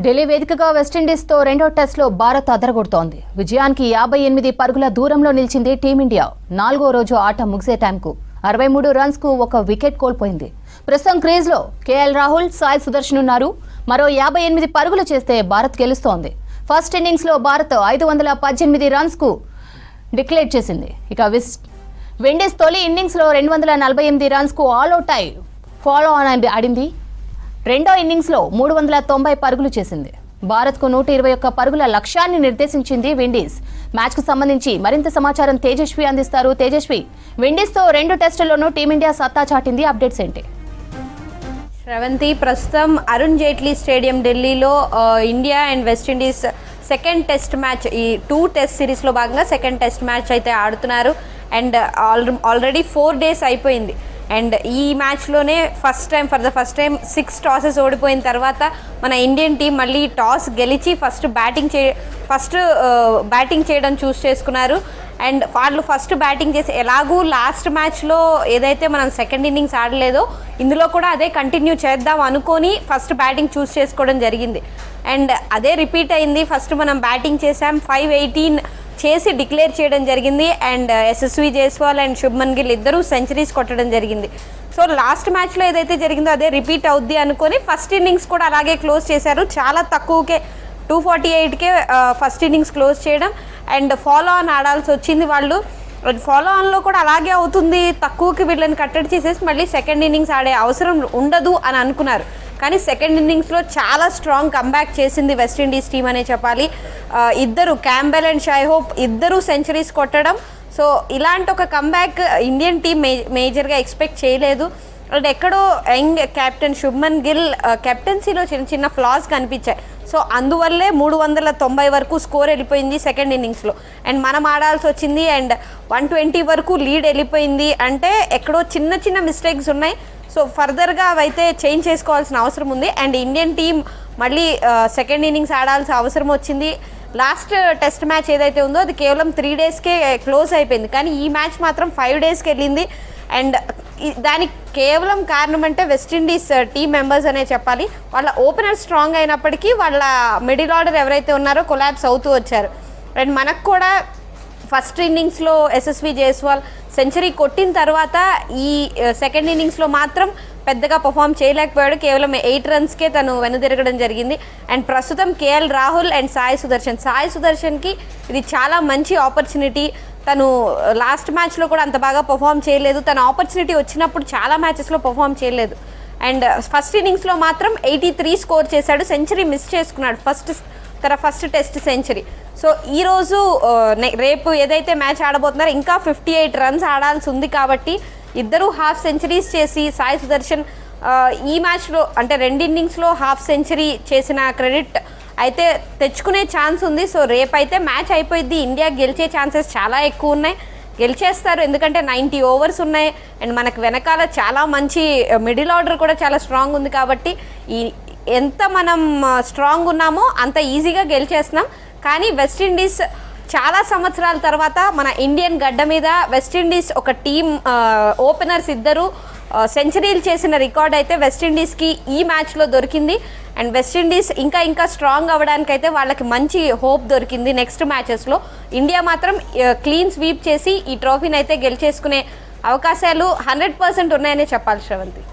ఢిల్లీ వేదికగా వెస్టిండీస్తో రెండో టెస్ట్లో భారత్ అదరగొడుతోంది. విజయానికి 58 పరుగుల దూరంలో నిలిచింది టీమిండియా. 4వ రోజు ఆట ముగిసే టైంకు 63 రన్స్కు ఒక వికెట్ కోల్పోయింది. ప్రస్తుతం క్రీజ్లో కేఎల్ రాహుల్, సాయి సుదర్శన్ ఉన్నారు. మరో 58 పరుగులు చేస్తే భారత్ గెలుస్తోంది. ఫస్ట్ ఇన్నింగ్స్లో భారత్ 518 రన్స్కు డిక్లేర్ చేసింది. ఇక విండీస్ తొలి ఇన్నింగ్స్లో 248 రన్స్కు ఆల్అవుట్ అయి ఫాలో ఆన్ ఆడింది. రెండో ఇన్నింగ్స్లో 390 పరుగులు చేసింది. భారత్కు 121 పరుగుల లక్ష్యాన్ని నిర్దేశించింది విండీస్. మ్యాచ్కు సంబంధించి మరింత సమాచారం తేజస్వి అందిస్తారు. తేజస్వి, విండీస్తో 2 టెస్టుల్లోనూ టీమిండియా సత్తా చాటింది. అప్డేట్స్ ఏంటి? శ్రవంతి, ప్రస్తుతం అరుణ్ జైట్లీ స్టేడియం ఢిల్లీలో India and West Indies second test match, ఈ 2 టెస్ట్ సిరీస్లో భాగంగా సెకండ్ టెస్ట్ మ్యాచ్ అయితే ఆడుతున్నారు. అండ్ ఆల్రెడీ 4 డేస్ అయిపోయింది. అండ్ ఈ మ్యాచ్లోనే for the first time 6 tosses ఓడిపోయిన తర్వాత మన ఇండియన్ టీం మళ్ళీ టాస్ గెలిచి ఫస్ట్ బ్యాటింగ్ చేయడం చూస్ చేసుకున్నారు. అండ్ వాళ్ళు ఫస్ట్ బ్యాటింగ్ చేసి ఎలాగూ లాస్ట్ మ్యాచ్లో ఏదైతే మనం సెకండ్ ఇన్నింగ్స్ ఆడలేదో ఇందులో కూడా అదే కంటిన్యూ చేద్దాం అనుకొని ఫస్ట్ బ్యాటింగ్ చూస్ చేసుకోవడం జరిగింది. అండ్ అదే రిపీట్ అయింది. ఫస్ట్ మనం బ్యాటింగ్ చేసాం, 518 చేసి డిక్లేర్ చేయడం జరిగింది. అండ్ యశస్వి జైస్వాల్ అండ్ శుభ్మన్ గిల్ ఇద్దరూ సెంచరీస్ కొట్టడం జరిగింది. సో లాస్ట్ మ్యాచ్లో ఏదైతే జరిగిందో అదే రిపీట్ అవుద్ది అనుకొని ఫస్ట్ ఇన్నింగ్స్ కూడా అలాగే క్లోజ్ చేశారు. చాలా తక్కువకే 248కే ఫస్ట్ ఇన్నింగ్స్ క్లోజ్ చేయడం. అండ్ ఫాలో ఆన్ ఆడాల్సి వచ్చింది వాళ్ళు. ఫాలో ఆన్లో కూడా అలాగే అవుతుంది, తక్కువకి వీళ్ళని కట్టడి చేసేసి మళ్ళీ సెకండ్ ఇన్నింగ్స్ ఆడే అవసరం ఉండదు అని అనుకున్నారు. కానీ సెకండ్ ఇన్నింగ్స్లో చాలా స్ట్రాంగ్ కంబ్యాక్ చేసింది వెస్టిండీస్ టీం అనే చెప్పాలి. ఇద్దరు క్యాంబెల్ అండ్ షై హోప్ ఇద్దరు సెంచరీస్ కొట్టడం. సో ఇలాంటి ఒక కంబ్యాక్ ఇండియన్ టీం మేజర్గా ఎక్స్పెక్ట్ చేయలేదు. అండ్ ఎక్కడో యంగ్ కెప్టెన్ శుభ్మన్ గిల్ కెప్టెన్సీలో చిన్న ఫ్లాస్ కనిపించాయి. సో అందువల్లే 390 వరకు స్కోర్ వెళ్ళిపోయింది సెకండ్ ఇన్నింగ్స్లో. అండ్ మనం ఆడాల్సి వచ్చింది. అండ్ 120 వరకు లీడ్ వెళ్ళిపోయింది. అంటే ఎక్కడో చిన్న మిస్టేక్స్ ఉన్నాయి. సో ఫర్దర్గా అవైతే చేంజ్ చేసుకోవాల్సిన అవసరం ఉంది. అండ్ ఇండియన్ టీం మళ్ళీ సెకండ్ ఇన్నింగ్స్ ఆడాల్సిన అవసరం వచ్చింది. లాస్ట్ టెస్ట్ మ్యాచ్ ఏదైతే ఉందో అది కేవలం 3 డేస్కే క్లోజ్ అయిపోయింది. కానీ ఈ మ్యాచ్ మాత్రం 5 డేస్కి వెళ్ళింది. అండ్ దానికి కేవలం కారణం అంటే వెస్టిండీస్ టీం మెంబర్స్ అనే చెప్పాలి. వాళ్ళ ఓపెనర్ స్ట్రాంగ్ అయినప్పటికీ వాళ్ళ మిడిల్ ఆర్డర్ ఎవరైతే ఉన్నారో కొలాప్స్ అవుతూ వచ్చారు. అండ్ మనకు కూడా ఫస్ట్ ఇన్నింగ్స్లో యశస్వి జైస్వాల్ సెంచరీ కొట్టిన తర్వాత ఈ సెకండ్ ఇన్నింగ్స్లో మాత్రం పెద్దగా పర్ఫామ్ చేయలేకపోయాడు. కేవలం 8 రన్స్కే తను వెనుదిరగడం జరిగింది. అండ్ ప్రస్తుతం కేఎల్ రాహుల్ అండ్ సాయి సుదర్శన్కి ఇది చాలా మంచి ఆపర్చునిటీ. తను లాస్ట్ మ్యాచ్లో కూడా అంత బాగా పర్ఫామ్ చేయలేదు. తన ఆపర్చునిటీ వచ్చినప్పుడు చాలా మ్యాచెస్లో పర్ఫామ్ చేయలేదు. అండ్ ఫస్ట్ ఇన్నింగ్స్లో మాత్రం 83 స్కోర్ చేశాడు. సెంచరీ మిస్ చేసుకున్నాడు, తన ఫస్ట్ టెస్ట్ సెంచరీ. సో ఈరోజు రేపు ఏదైతే మ్యాచ్ ఆడబోతున్నారో ఇంకా 58 రన్స్ ఆడాల్సి ఉంది. కాబట్టి ఇద్దరు హాఫ్ సెంచరీస్ చేసి సాయి సుదర్శన్ ఈ మ్యాచ్లో అంటే 2 ఇన్నింగ్స్లో హాఫ్ సెంచరీ చేసిన క్రెడిట్ అయితే తెచ్చుకునే ఛాన్స్ ఉంది. సో రేపైతే మ్యాచ్ అయిపోయింది. ఇండియా గెలిచే ఛాన్సెస్ చాలా ఎక్కువ ఉన్నాయి. గెలిచేస్తారు, ఎందుకంటే 90 ఓవర్స్ ఉన్నాయి. అండ్ మనకు వెనకాల చాలా మంచి మిడిల్ ఆర్డర్ కూడా చాలా స్ట్రాంగ్ ఉంది. కాబట్టి ఎంత మనం స్ట్రాంగ్ ఉన్నామో అంత ఈజీగా గెలిచేస్తున్నాం. కానీ వెస్టిండీస్ చాలా సంవత్సరాల తర్వాత మన ఇండియన్ గడ్డ మీద వెస్టిండీస్ ఒక టీం ఓపెనర్స్ ఇద్దరు సెంచరీలు చేసిన రికార్డ్ అయితే వెస్టిండీస్కి ఈ మ్యాచ్లో దొరికింది. అండ్ వెస్టిండీస్ ఇంకా స్ట్రాంగ్ అవ్వడానికైతే వాళ్ళకి మంచి హోప్ దొరికింది. నెక్స్ట్ మ్యాచెస్లో ఇండియా మాత్రం క్లీన్ స్వీప్ చేసి ఈ ట్రోఫీని అయితే గెలిచేసుకునే అవకాశాలు 100% ఉన్నాయనే చెప్పాలి శ్రవంతి.